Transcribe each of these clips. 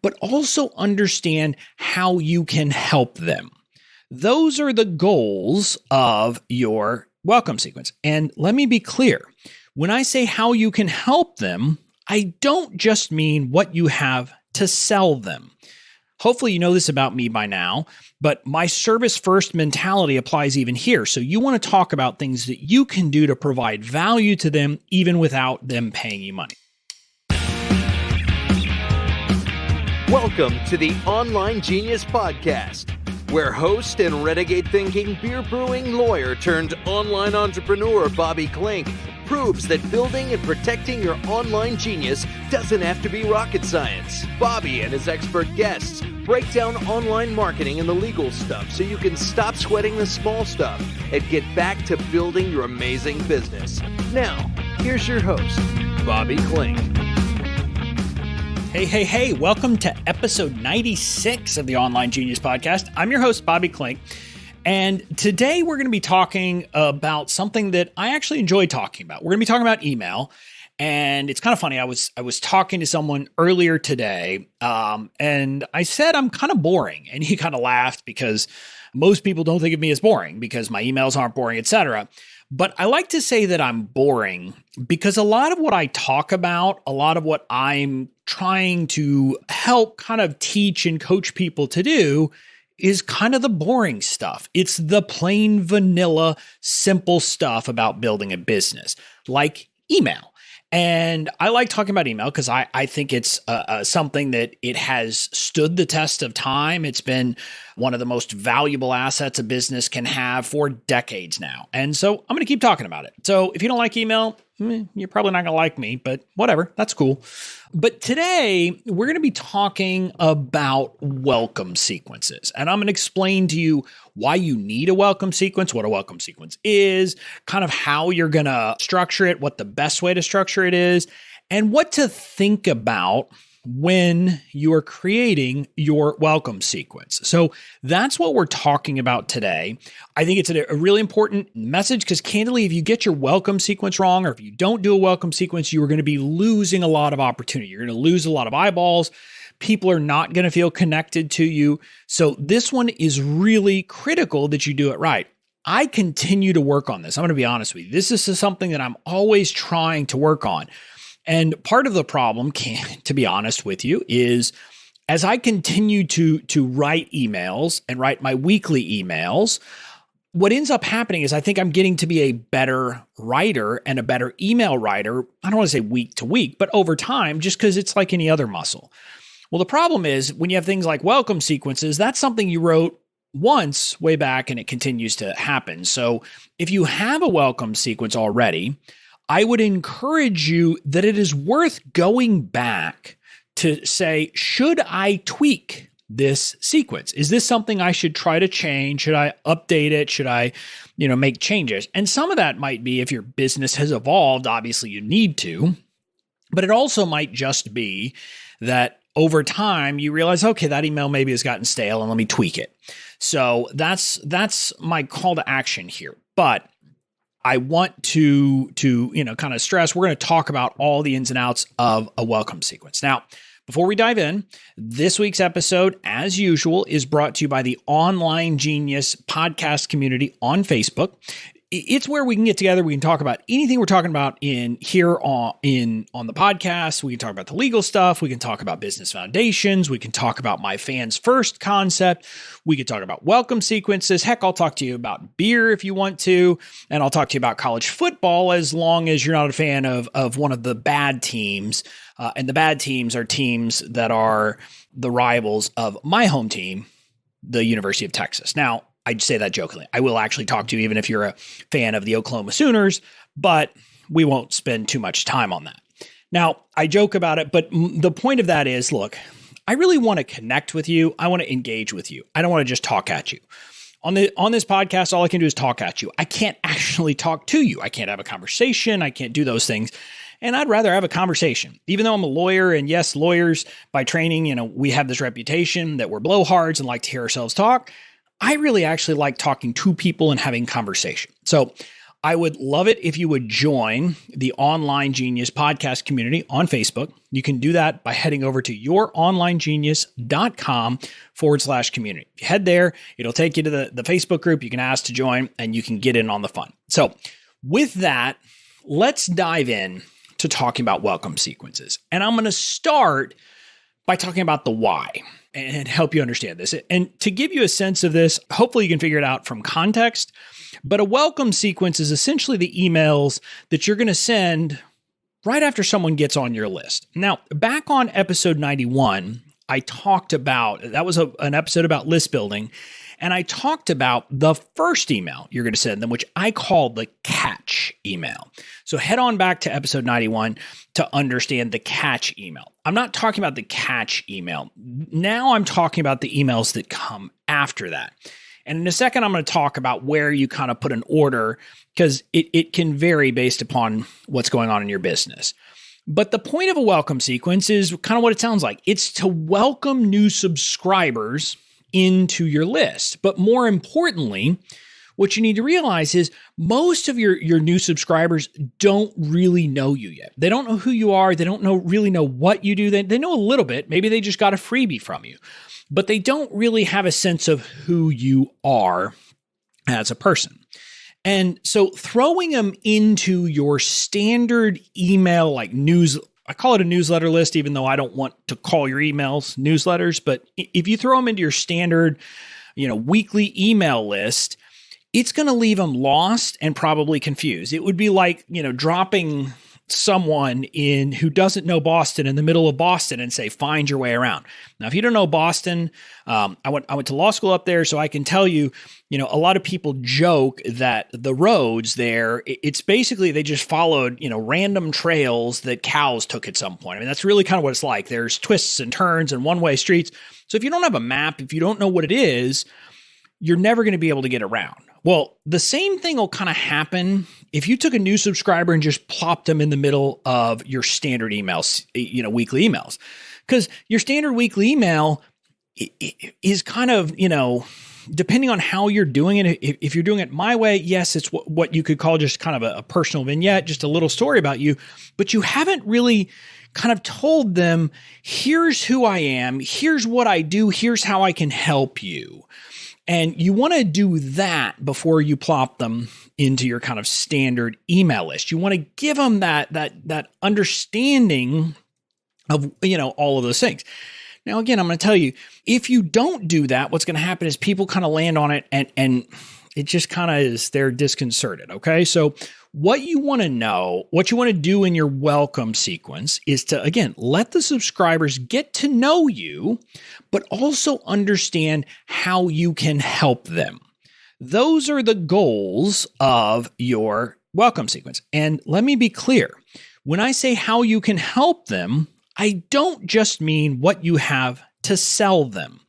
but also understand how you can help them. Those are the goals of your welcome sequence. And let me be clear. When I say how you can help them, I don't just mean what you have to sell them. Hopefully you know this about me by now, but my service first mentality applies even here. So you want to talk about things that you can do to provide value to them, even without them paying you money. Welcome to the Online Genius Podcast, where host and renegade thinking beer brewing lawyer turned online entrepreneur Bobby Klinck proves that building and protecting your online genius doesn't have to be rocket science. Bobby and his expert guests break down online marketing and the legal stuff so you can stop sweating the small stuff and get back to building your amazing business. Now, here's your host, Bobby Klinck. Hey, welcome to episode 96 of the Online Genius Podcast. I'm your host, Bobby Klinck, and today we're going to be talking about something that I actually enjoy talking about. We're going to be talking about email, and it's kind of funny. I was talking to someone earlier today, and I said I'm kind of boring, and he kind of laughed because most people don't think of me as boring because my emails aren't boring, etc. But I like to say that I'm boring because a lot of what I talk about, a lot of what I'm trying to help kind of teach and coach people to do is kind of the boring stuff. It's the plain vanilla, simple stuff about building a business, like email. And I like talking about email because I think it's something that it has stood the test of time. It's been one of the most valuable assets a business can have for decades now. And so I'm going to keep talking about it. So if you don't like email, you're probably not going to like me, but whatever, that's cool. But today we're going to be talking about welcome sequences. And I'm going to explain to you why you need a welcome sequence, what a welcome sequence is, kind of how you're going to structure it, what the best way to structure it is, and what to think about when you are creating your welcome sequence. So that's what we're talking about today. I think it's a really important message because candidly, if you get your welcome sequence wrong, or if you don't do a welcome sequence, you are going to be losing a lot of opportunity. You're going to lose a lot of eyeballs. People are not going to feel connected to you. So this one is really critical that you do it right. I continue to work on this. I'm going to be honest with you. This is something that I'm always trying to work on. And part of the problem, to be honest with you, is as I continue to write emails and write my weekly emails, what ends up happening is I think I'm getting to be a better writer and a better email writer. I don't want to say week to week, but over time, just because it's like any other muscle. Well, the problem is when you have things like welcome sequences, that's something you wrote once way back and it continues to happen. So if you have a welcome sequence already, I would encourage you that it is worth going back to say, should I tweak this sequence? Is this something I should try to change? Should I update it? Should I, make changes? And some of that might be if your business has evolved, obviously you need to, but it also might just be that over time you realize, okay, that email maybe has gotten stale and let me tweak it. So that's my call to action here. But I want to kind of stress, we're going to talk about all the ins and outs of a welcome sequence. Now, before we dive in, this week's episode, as usual, is brought to you by the Online Genius podcast community on Facebook. It's where we can get together. We can talk about anything we're talking about on the podcast. We can talk about the legal stuff. We can talk about business foundations. We can talk about my fans first concept. We could talk about welcome sequences. Heck, I'll talk to you about beer if you want to. And I'll talk to you about college football as long as you're not a fan of one of the bad teams. And the bad teams are teams that are the rivals of my home team, the University of Texas. Now, I'd say that jokingly. I will actually talk to you even if you're a fan of the Oklahoma Sooners, but we won't spend too much time on that. Now, I joke about it, but the point of that is, look, I really want to connect with you. I want to engage with you. I don't want to just talk at you. On this podcast, all I can do is talk at you. I can't actually talk to you. I can't have a conversation. I can't do those things. And I'd rather have a conversation. Even though I'm a lawyer, and yes, lawyers by training, we have this reputation that we're blowhards and like to hear ourselves talk. I really actually like talking to people and having conversation. So I would love it if you would join the Online Genius podcast community on Facebook. You can do that by heading over to youronlinegenius.com/community. If you head there, it'll take you to the Facebook group. You can ask to join and you can get in on the fun. So with that, let's dive in to talking about welcome sequences. And I'm going to start by talking about the why and help you understand this. And to give you a sense of this, hopefully you can figure it out from context. But a welcome sequence is essentially the emails that you're going to send right after someone gets on your list. Now, back on episode 91, I talked about, that was an episode about list building, and I talked about the first email you're going to send them, which I call the catch email. So head on back to episode 91 to understand the catch email. I'm not talking about the catch email. Now I'm talking about the emails that come after that. And in a second, I'm going to talk about where you kind of put an order because it can vary based upon what's going on in your business. But the point of a welcome sequence is kind of what it sounds like. It's to welcome new subscribers into your list. But more importantly, what you need to realize is most of your new subscribers don't really know you yet. They don't know who you are. They don't really know what you do. They know a little bit. Maybe they just got a freebie from you, but they don't really have a sense of who you are as a person. And so throwing them into your standard email, like I call it a newsletter list, even though I don't want to call your emails newsletters. But if you throw them into your standard, weekly email list, it's going to leave them lost and probably confused. It would be like, dropping someone in who doesn't know Boston in the middle of Boston and say, find your way around. Now, if you don't know Boston, I went to law school up there, so I can tell you, a lot of people joke that the roads there, it's basically, they just followed, random trails that cows took at some point. I mean, that's really kind of what it's like. There's twists and turns and one-way streets. So if you don't have a map, if you don't know what it is, you're never going to be able to get around. Well, the same thing will kind of happen if you took a new subscriber and just plopped them in the middle of your standard emails, weekly emails. Because your standard weekly email is kind of, depending on how you're doing it. If you're doing it my way, yes, it's what you could call just kind of a personal vignette, just a little story about you, but you haven't really kind of told them, here's who I am, here's what I do, here's how I can help you. And you want to do that before you plop them into your kind of standard email list. You want to give them that understanding of, all of those things. Now, again, I'm going to tell you, if you don't do that, what's going to happen is people kind of land on it and it just kind of is, they're disconcerted. Okay. So what you want to know, what you want to do in your welcome sequence is to, again, let the subscribers get to know you, but also understand how you can help them. Those are the goals of your welcome sequence. And let me be clear. When I say how you can help them, I don't just mean what you have to sell them.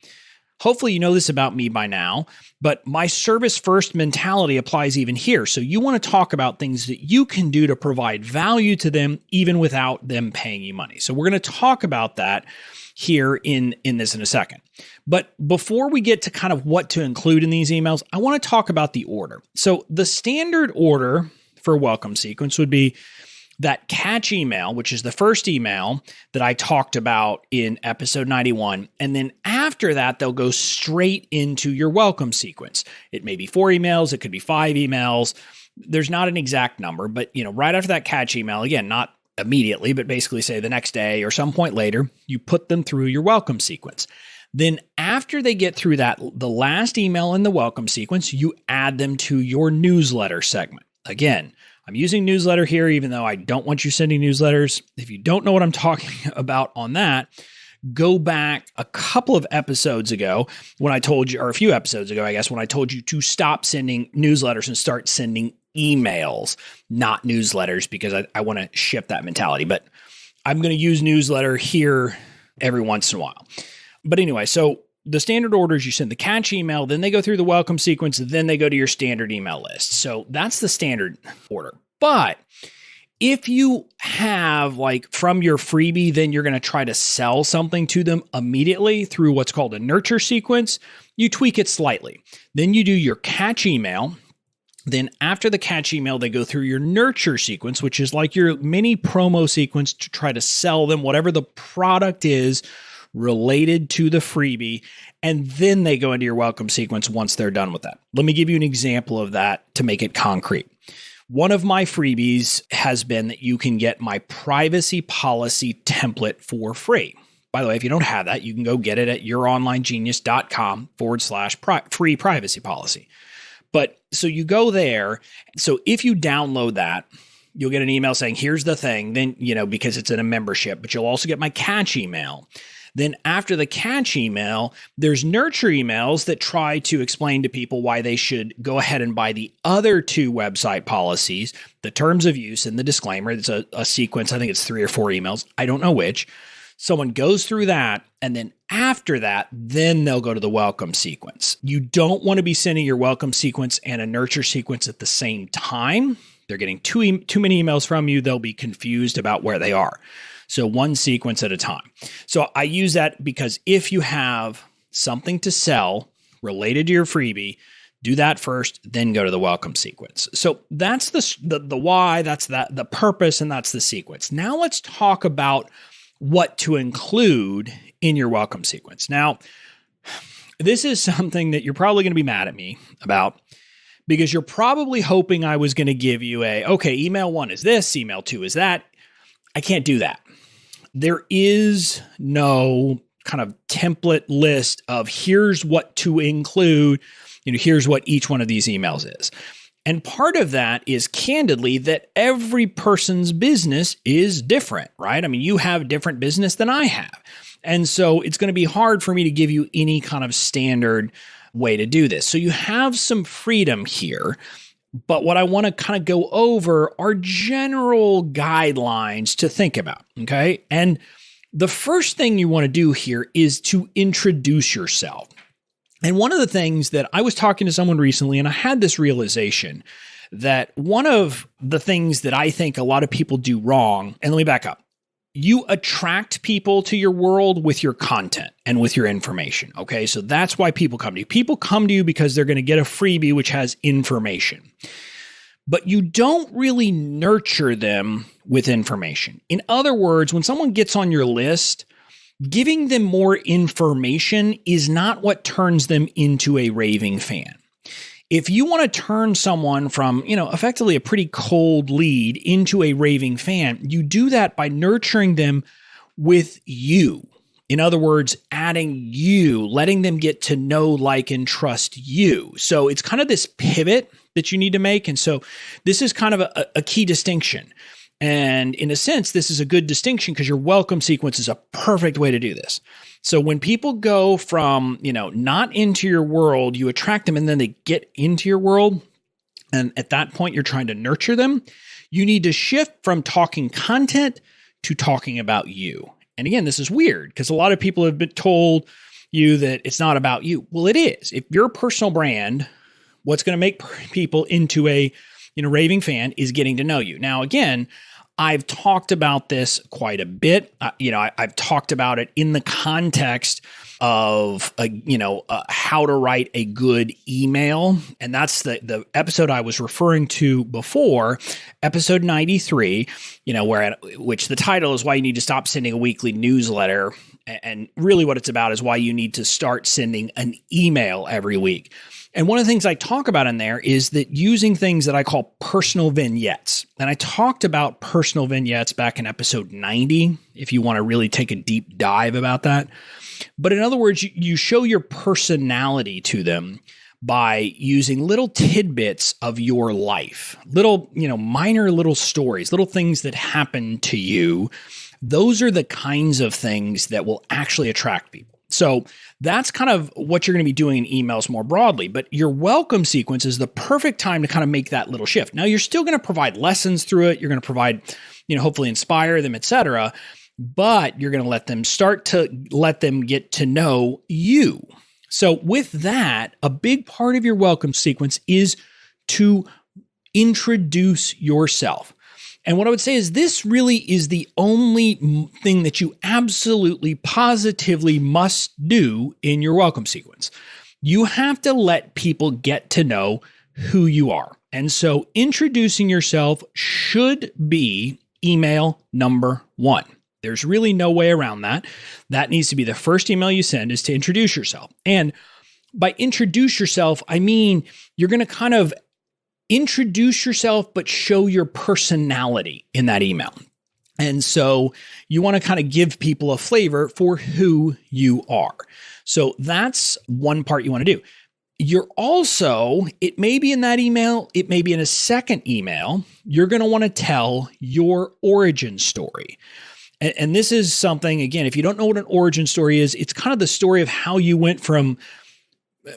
Hopefully you know this about me by now, but my service first mentality applies even here. So you want to talk about things that you can do to provide value to them even without them paying you money. So we're going to talk about that here in this in a second. But before we get to kind of what to include in these emails, I want to talk about the order. So the standard order for a welcome sequence would be that catch email, which is the first email that I talked about in episode 91. And then after that, they'll go straight into your welcome sequence. It may be 4 emails. It could be 5 emails. There's not an exact number, but right after that catch email, again, not immediately, but basically say the next day or some point later, you put them through your welcome sequence. Then after they get through that, the last email in the welcome sequence, you add them to your newsletter segment. Again, I'm using newsletter here, even though I don't want you sending newsletters. If you don't know what I'm talking about on that, go back a couple of episodes ago when I told you, or a few episodes ago, I guess, when I told you to stop sending newsletters and start sending emails, not newsletters, because I want to shift that mentality. But I'm going to use newsletter here every once in a while. But anyway, so the standard order is you send the catch email, then they go through the welcome sequence, then they go to your standard email list. So that's the standard order. But if you have from your freebie, then you're going to try to sell something to them immediately through what's called a nurture sequence, you tweak it slightly. Then you do your catch email. Then after the catch email, they go through your nurture sequence, which is like your mini promo sequence to try to sell them whatever the product is related to the freebie. And then they go into your welcome sequence once they're done with that. Let me give you an example of that to make it concrete. One of my freebies has been that you can get my privacy policy template for free. By the way, if you don't have that, you can go get it at youronlinegenius.com/free privacy policy. But so you go there. So if you download that, you'll get an email saying, here's the thing. Then, because it's in a membership, but you'll also get my catch email. Then after the catch email, there's nurture emails that try to explain to people why they should go ahead and buy the other 2 website policies, the terms of use and the disclaimer. It's a sequence. I think it's 3 or 4 emails. I don't know which. Someone goes through that. And then after that, then they'll go to the welcome sequence. You don't want to be sending your welcome sequence and a nurture sequence at the same time. They're getting too many emails from you. They'll be confused about where they are. So one sequence at a time. So I use that because if you have something to sell related to your freebie, do that first, then go to the welcome sequence. So that's the why, that's the purpose, and that's the sequence. Now let's talk about what to include in your welcome sequence. Now, this is something that you're probably going to be mad at me about because you're probably hoping I was going to give you email 1 is this, email 2 is that. I can't do that. There is no kind of template list of here's what to include, here's what each one of these emails is. And part of that is candidly that every person's business is different, right? I mean, you have different business than I have. And so it's going to be hard for me to give you any kind of standard way to do this. So you have some freedom here. But what I want to kind of go over are general guidelines to think about, okay? And the first thing you want to do here is to introduce yourself. And one of the things that I was talking to someone recently, and I had this realization that one of the things that I think a lot of people do wrong, and let me back up. You attract people to your world with your content and with your information, okay? So that's why people come to you. People come to you because they're going to get a freebie which has information. But you don't really nurture them with information. In other words, when someone gets on your list, giving them more information is not what turns them into a raving fan. If you want to turn someone from, effectively a pretty cold lead into a raving fan, you do that by nurturing them with you. In other words, adding you, letting them get to know, like, and trust you. So it's kind of this pivot that you need to make. And so this is kind of a key distinction. And in a sense, this is a good distinction because your welcome sequence is a perfect way to do this. So when people go from, not into your world, you attract them and then they get into your world. And at that point, you're trying to nurture them. You need to shift from talking content to talking about you. And again, this is weird because a lot of people have been told you that it's not about you. Well, it is. If you're a personal brand, what's going to make people into a raving fan is getting to know you. Now, again, I've talked about this quite a bit. I've talked about it in the context of, how to write a good email. And that's the episode I was referring to before, episode 93, which the title is Why You Need to Stop Sending a Weekly Newsletter. And really what it's about is why you need to start sending an email every week. And one of the things I talk about in there is that using things that I call personal vignettes. And I talked about personal vignettes back in episode 90, if you want to really take a deep dive about that. But in other words, you show your personality to them by using little tidbits of your life, little, minor little stories, little things that happen to you. Those are the kinds of things that will actually attract people. So that's kind of what you're going to be doing in emails more broadly, but your welcome sequence is the perfect time to kind of make that little shift. Now, you're still going to provide lessons through it. You're going to provide, hopefully inspire them, etc. But you're going to let them get to know you. So with that, a big part of your welcome sequence is to introduce yourself. And what I would say is this really is the only thing that you absolutely positively must do in your welcome sequence. You have to let people get to know who you are. And so introducing yourself should be email number one. There's really no way around that. That needs to be the first email you send, is to introduce yourself. And by introduce yourself, I mean you're going to kind of introduce yourself, but show your personality in that email. And so you want to kind of give people a flavor for who you are. So that's one part you want to do. You're also, it may be in that email, it may be in a second email, you're going to want to tell your origin story. And this is something, again, if you don't know what an origin story is, it's kind of the story of how you went from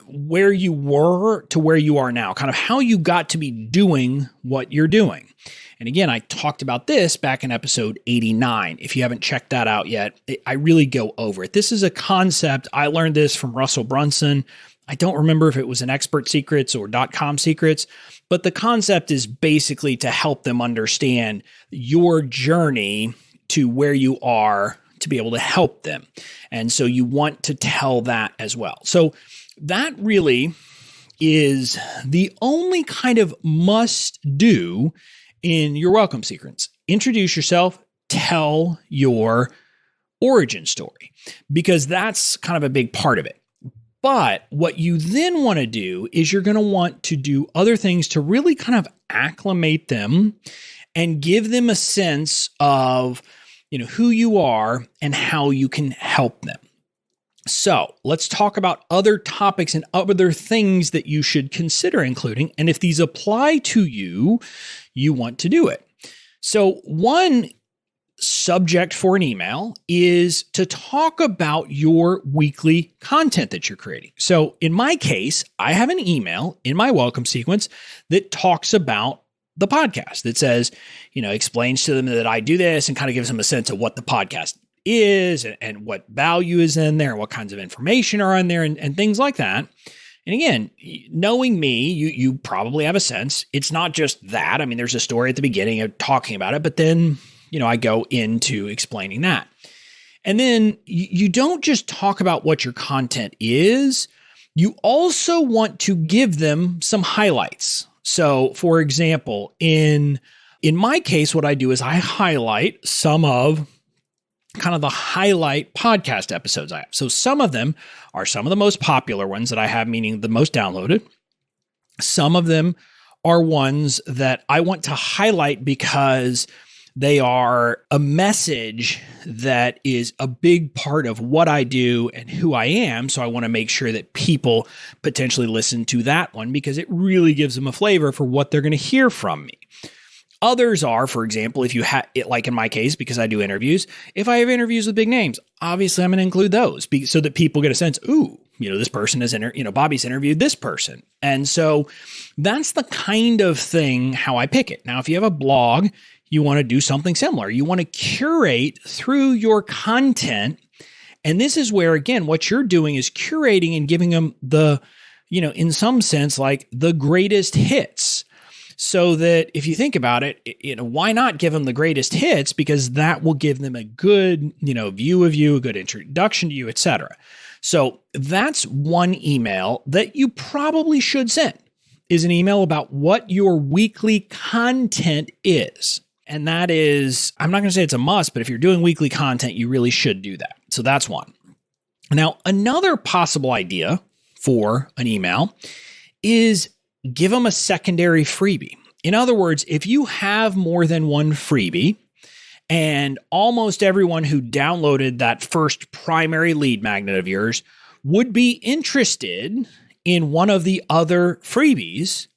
where you were to where you are now, kind of how you got to be doing what you're doing. And again, I talked about this back in episode 89. If you haven't checked that out yet, I really go over it. This is a concept. I learned this from Russell Brunson. I don't remember if it was in Expert Secrets or .com Secrets, but the concept is basically to help them understand your journey to where you are to be able to help them. And so you want to tell that as well. So that really is the only kind of must do in your welcome sequence. Introduce yourself, tell your origin story, because that's kind of a big part of it. But what you then want to do is you're going to want to do other things to really kind of acclimate them and give them a sense of, who you are and how you can help them. So let's talk about other topics and other things that you should consider including. And if these apply to you, you want to do it. So one subject for an email is to talk about your weekly content that you're creating. So in my case, I have an email in my welcome sequence that talks about the podcast, that says, explains to them that I do this and kind of gives them a sense of what the podcast is and what value is in there and what kinds of information are in there and things like that. And again, knowing me, you probably have a sense. It's not just that. I mean, there's a story at the beginning of talking about it, but then, I go into explaining that. And then you don't just talk about what your content is. You also want to give them some highlights. So for example, in my case, what I do is I highlight some of kind of the highlight podcast episodes I have. So some of them are some of the most popular ones that I have, meaning the most downloaded. Some of them are ones that I want to highlight because they are a message that is a big part of what I do and who I am. So I want to make sure that people potentially listen to that one because it really gives them a flavor for what they're going to hear from me. Others are, for example, if you have it, like in my case, because I do interviews, if I have interviews with big names, obviously I'm going to include those so that people get a sense, this person is, Bobby's interviewed this person. And so that's the kind of thing how I pick it. Now, if you have a blog, you want to do something similar. You want to curate through your content. And this is where, again, what you're doing is curating and giving them the, in some sense, like the greatest hits. So that if you think about it, why not give them the greatest hits? Because that will give them a good, view of you, a good introduction to you, etc. So that's one email that you probably should send, is an email about what your weekly content is. And that is, I'm not going to say it's a must, but if you're doing weekly content, you really should do that. So that's one. Now, another possible idea for an email is give them a secondary freebie. In other words, if you have more than one freebie and almost everyone who downloaded that first primary lead magnet of yours would be interested in one of the other freebies,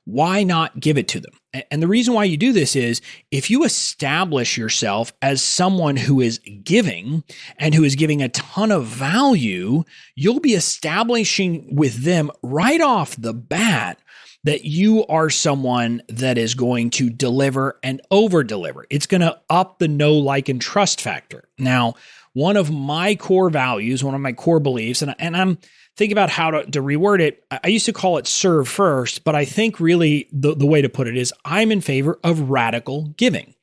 why not give it to them? And the reason why you do this is if you establish yourself as someone who is giving and who is giving a ton of value, you'll be establishing with them right off the bat that you are someone that is going to deliver and over-deliver. It's going to up the know, like, and trust factor. Now, one of my core values, one of my core beliefs, and I'm thinking about how to reword it. I used to call it serve first, but I think really the way to put it is I'm in favor of radical giving.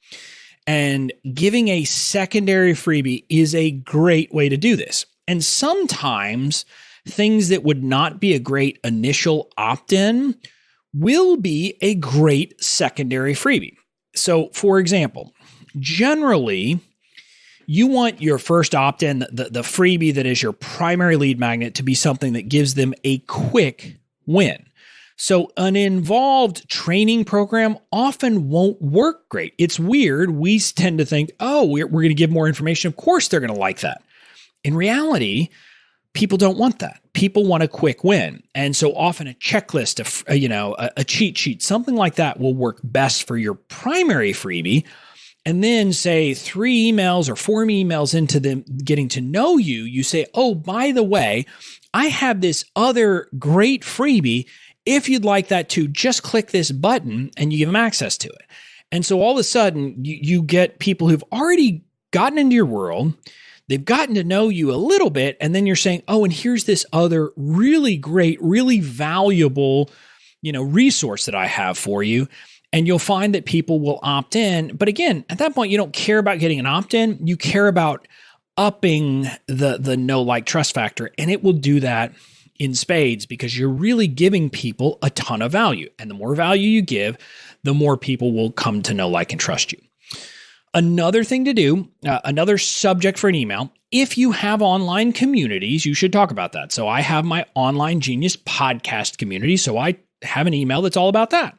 And giving a secondary freebie is a great way to do this. And sometimes things that would not be a great initial opt-in will be a great secondary freebie. So, for example, generally, you want your first opt-in, the freebie that is your primary lead magnet, to be something that gives them a quick win. So an involved training program often won't work great. It's weird. We tend to think, oh, we're going to give more information. Of course, they're going to like that. In reality, people don't want that. People want a quick win. And so often a checklist, a cheat sheet, something like that will work best for your primary freebie. And then say 3 emails or 4 emails into them getting to know you, you say, oh, by the way, I have this other great freebie. If you'd like that too, just click this button and you give them access to it. And so all of a sudden you get people who've already gotten into your world. They've gotten to know you a little bit. And then you're saying, oh, and here's this other really great, really valuable, resource that I have for you. And you'll find that people will opt in. But again, at that point, you don't care about getting an opt-in. You care about upping the know, like, trust factor. And it will do that in spades because you're really giving people a ton of value. And the more value you give, the more people will come to know, like, and trust you. Another thing to do, another subject for an email, if you have online communities, you should talk about that. So I have my Online Genius podcast community. So I have an email that's all about that.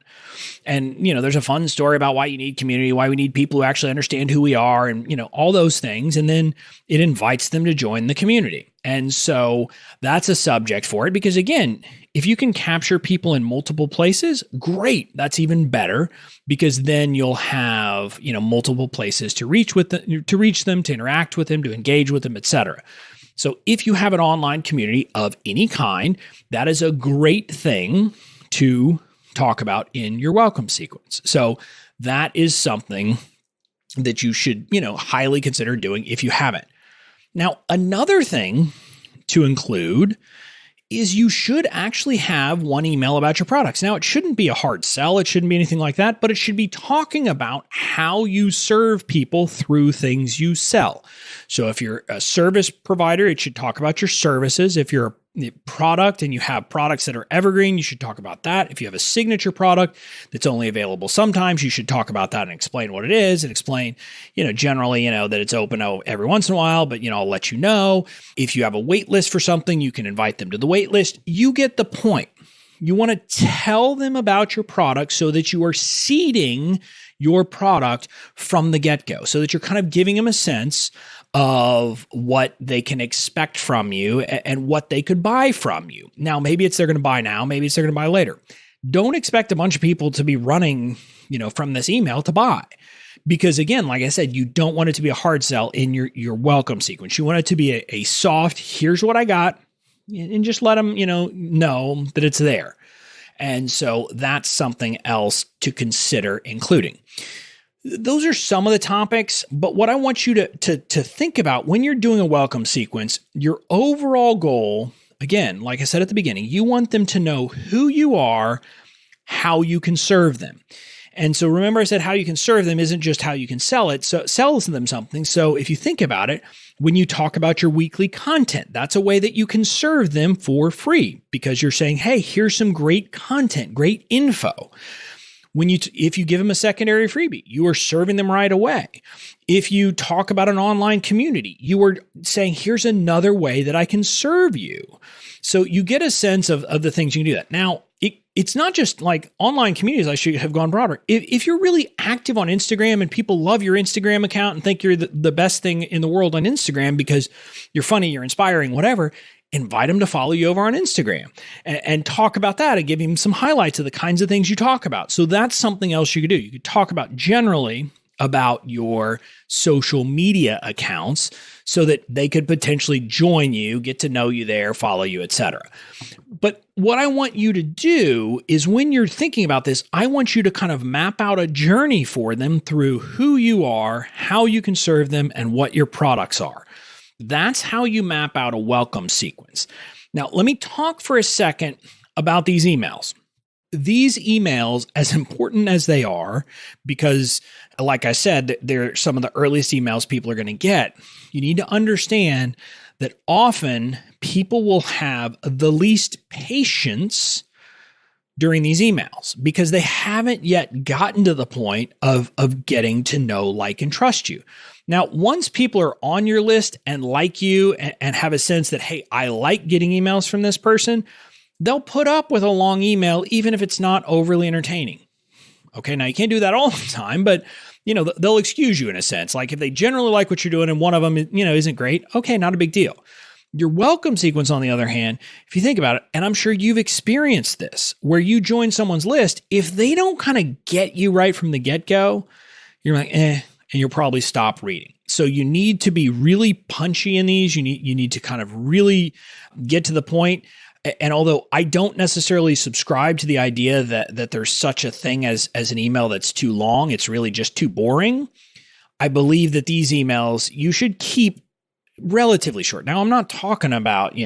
And, there's a fun story about why you need community, why we need people who actually understand who we are and, all those things. And then it invites them to join the community. And so that's a subject for it because, again, if you can capture people in multiple places, great. That's even better because then you'll have, multiple places to reach them, to interact with them, to engage with them, etc. So if you have an online community of any kind, that is a great thing to talk about in your welcome sequence. So that is something that you should, highly consider doing if you haven't. Now, another thing to include is you should actually have one email about your products. Now, it shouldn't be a hard sell. It shouldn't be anything like that, but it should be talking about how you serve people through things you sell. So if you're a service provider, it should talk about your services. If you're a product and you have products that are evergreen, you should talk about that. If you have a signature product that's only available sometimes, you should talk about that and explain what it is and explain, generally, that it's open every once in a while, but, I'll let you know. If you have a wait list for something, you can invite them to the wait list. You get the point. You want to tell them about your product so that you are seeding your product from the get-go, so that you're kind of giving them a sense of what they can expect from you and what they could buy from you. Now, maybe it's they're going to buy now, maybe it's they're going to buy later. Don't expect a bunch of people to be running, from this email to buy. Because again, like I said, you don't want it to be a hard sell in your welcome sequence. You want it to be a soft, here's what I got, and just let them, know that it's there. And so that's something else to consider including. Those are some of the topics, but what I want you to think about when you're doing a welcome sequence, your overall goal, again, like I said at the beginning, you want them to know who you are, how you can serve them. And so remember I said how you can serve them isn't just how you can sell it. So sells them something. So if you think about it, when you talk about your weekly content, that's a way that you can serve them for free because you're saying, hey, here's some great content, great info. If you give them a secondary freebie, you are serving them right away. If you talk about an online community, you are saying, here's another way that I can serve you. So you get a sense of the things you can do that. Now, it's not just like online communities. I should have gone broader. If you're really active on Instagram and people love your Instagram account and think you're the best thing in the world on Instagram because you're funny, you're inspiring, whatever, invite them to follow you over on Instagram and talk about that and give them some highlights of the kinds of things you talk about. So that's something else you could do. You could talk about generally about your social media accounts so that they could potentially join you, get to know you there, follow you, etc. But what I want you to do is when you're thinking about this, I want you to kind of map out a journey for them through who you are, how you can serve them, and what your products are. That's how you map out a welcome sequence. Now, let me talk for a second about these emails. These emails, as important as they are, because like I said, they're some of the earliest emails people are going to get, you need to understand that often people will have the least patience during these emails because they haven't yet gotten to the point of getting to know, like, and trust you. Now, once people are on your list and like you and have a sense that, hey, I like getting emails from this person, they'll put up with a long email, even if it's not overly entertaining. Okay, now you can't do that all the time, but they'll excuse you in a sense. Like if they generally like what you're doing and one of them, isn't great, okay, not a big deal. Your welcome sequence, on the other hand, if you think about it, and I'm sure you've experienced this, where you join someone's list, if they don't kind of get you right from the get-go, you're like, and you'll probably stop reading. So you need to be really punchy in these. You need to kind of really get to the point. And although I don't necessarily subscribe to the idea that there's such a thing as an email that's too long, it's really just too boring, I believe that these emails you should keep relatively short. Now, I'm not talking about,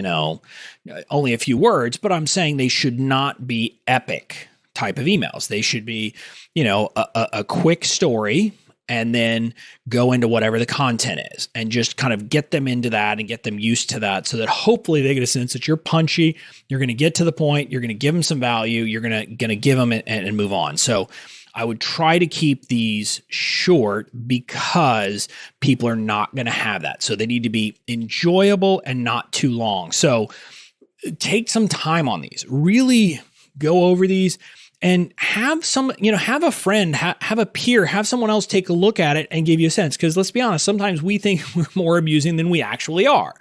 only a few words, but I'm saying they should not be epic type of emails. They should be, a quick story and then go into whatever the content is and just kind of get them into that and get them used to that so that hopefully they get a sense that you're punchy, you're going to get to the point, you're going to give them some value, you're going to give them and move on. So I would try to keep these short because people are not going to have that. So they need to be enjoyable and not too long. So take some time on these, really go over these and have have a friend, have a peer, have someone else take a look at it and give you a sense. Because let's be honest, sometimes we think we're more amusing than we actually are.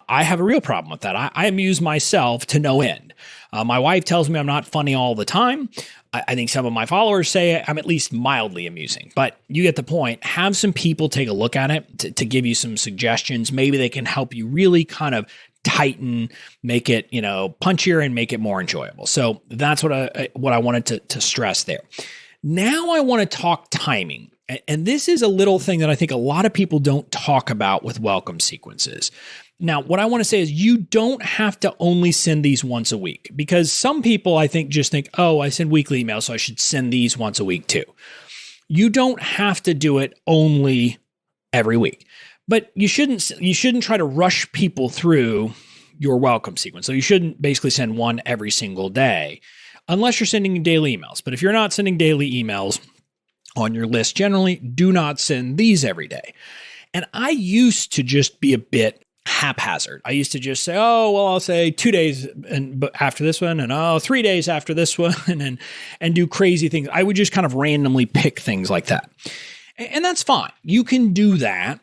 I have a real problem with that. I amuse myself to no end. My wife tells me I'm not funny all the time. I think some of my followers say I'm at least mildly amusing, but you get the point. Have some people take a look at it to give you some suggestions. Maybe they can help you really kind of tighten, make it, punchier and make it more enjoyable. So that's what I wanted to stress there. Now I want to talk timing. And this is a little thing that I think a lot of people don't talk about with welcome sequences. Now, what I want to say is you don't have to only send these once a week because some people I think just think, oh, I send weekly emails, so I should send these once a week too. You don't have to do it only every week, but you shouldn't try to rush people through your welcome sequence. So you shouldn't basically send one every single day unless you're sending daily emails. But if you're not sending daily emails on your list, generally do not send these every day. And I used to just be a bit haphazard. I used to just say, oh, well, I'll say 2 days after this one and 3 days after this one and do crazy things. I would just kind of randomly pick things like that. And that's fine. You can do that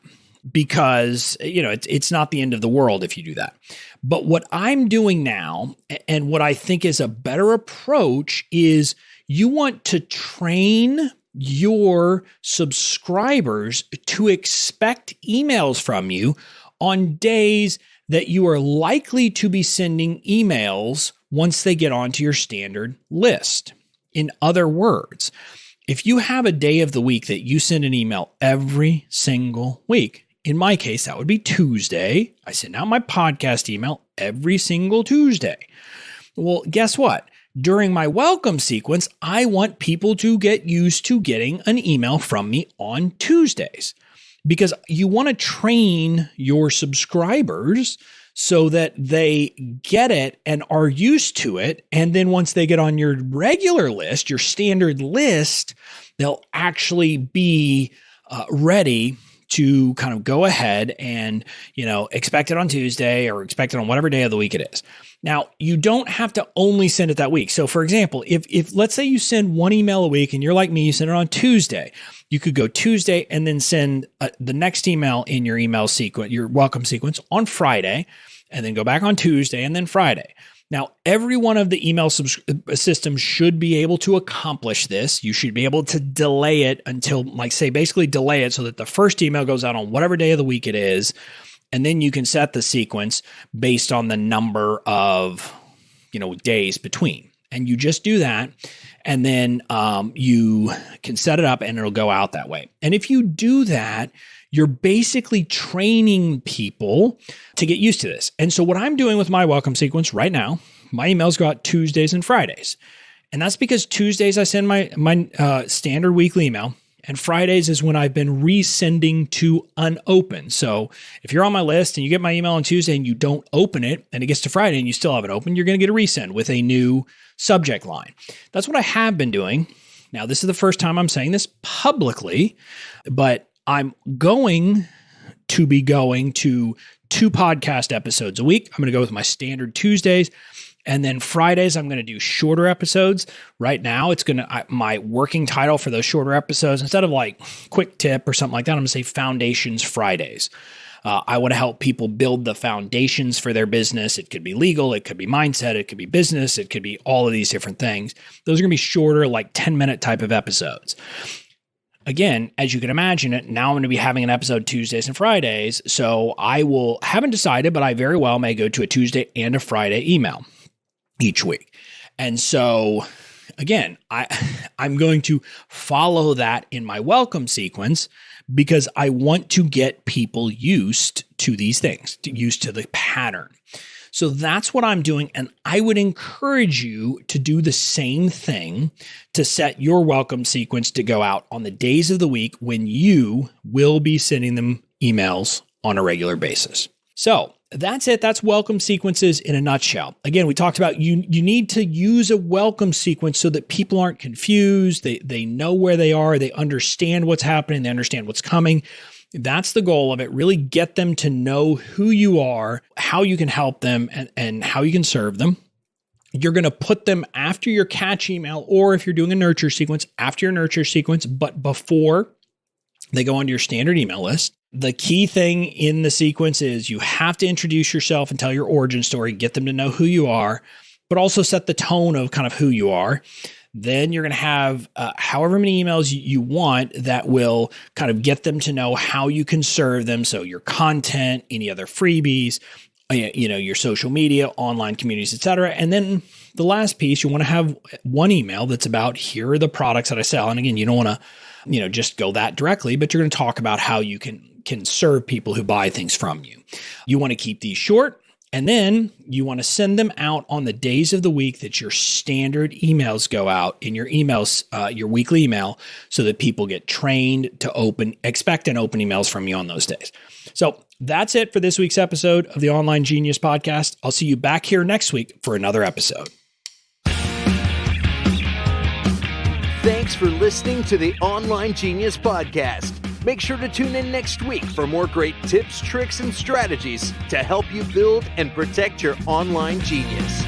because, it's not the end of the world if you do that. But what I'm doing now and what I think is a better approach is you want to train your subscribers to expect emails from you on days that you are likely to be sending emails once they get onto your standard list. In other words, if you have a day of the week that you send an email every single week, in my case, that would be Tuesday. I send out my podcast email every single Tuesday. Well, guess what? During my welcome sequence, I want people to get used to getting an email from me on Tuesdays. Because you want to train your subscribers so that they get it and are used to it. And then once they get on your regular list, your standard list, they'll actually be ready to kind of go ahead and, expect it on Tuesday or expect it on whatever day of the week it is. Now, you don't have to only send it that week. So for example, if let's say you send one email a week and you're like me, you send it on Tuesday, you could go Tuesday and then send the next email in your email sequence, your welcome sequence on Friday, and then go back on Tuesday and then Friday. Now, every one of the email systems should be able to accomplish this. You should be able to delay it until, basically delay it so that the first email goes out on whatever day of the week it is. And then you can set the sequence based on the number of, days between. And you just do that. And then you can set it up and it'll go out that way. And if you do that, you're basically training people to get used to this. And so what I'm doing with my welcome sequence right now, my emails go out Tuesdays and Fridays. And that's because Tuesdays I send my standard weekly email. And Fridays is when I've been resending to unopened. So if you're on my list and you get my email on Tuesday and you don't open it and it gets to Friday and you still haven't opened, you're going to get a resend with a new subject line. That's what I have been doing. Now, this is the first time I'm saying this publicly, but I'm going to be going to 2 podcast episodes a week. I'm going to go with my standard Tuesdays. And then Fridays, I'm going to do shorter episodes. Right now, it's going to, my working title for those shorter episodes, instead of like quick tip or something like that, I'm going to say Foundations Fridays. I want to help people build the foundations for their business. It could be legal, it could be mindset, it could be business, it could be all of these different things. Those are going to be shorter, like 10-minute type of episodes. Again, as you can imagine it, now I'm going to be having an episode Tuesdays and Fridays. So haven't decided, but I very well may go to a Tuesday and a Friday email each week. And so again, I'm going to follow that in my welcome sequence because I want to get people used to these things, used to the pattern. So that's what I'm doing. And I would encourage you to do the same thing to set your welcome sequence to go out on the days of the week when you will be sending them emails on a regular basis. So that's it. That's welcome sequences in a nutshell. Again, we talked about you need to use a welcome sequence so that people aren't confused. They know where they are. They understand what's happening. They understand what's coming. That's the goal of it. Really get them to know who you are, how you can help them, and how you can serve them. You're going to put them after your catch email, or if you're doing a nurture sequence, after your nurture sequence, but before they go onto your standard email list. The key thing in the sequence is you have to introduce yourself and tell your origin story, get them to know who you are, but also set the tone of kind of who you are. Then you're going to have however many emails you want that will kind of get them to know how you can serve them. So your content, any other freebies, your social media, online communities, et cetera. And then the last piece, you want to have one email that's about, here are the products that I sell. And again, you don't want to, just go that directly, but you're going to talk about how you can serve people who buy things from you. You want to keep these short, and then you want to send them out on the days of the week that your standard emails go out in your emails, your weekly email, so that people get trained to expect and open emails from you on those days. So that's it for this week's episode of the Online Genius Podcast. I'll see you back here next week for another episode. Thanks for listening to the Online Genius Podcast. Make sure to tune in next week for more great tips, tricks, and strategies to help you build and protect your online genius.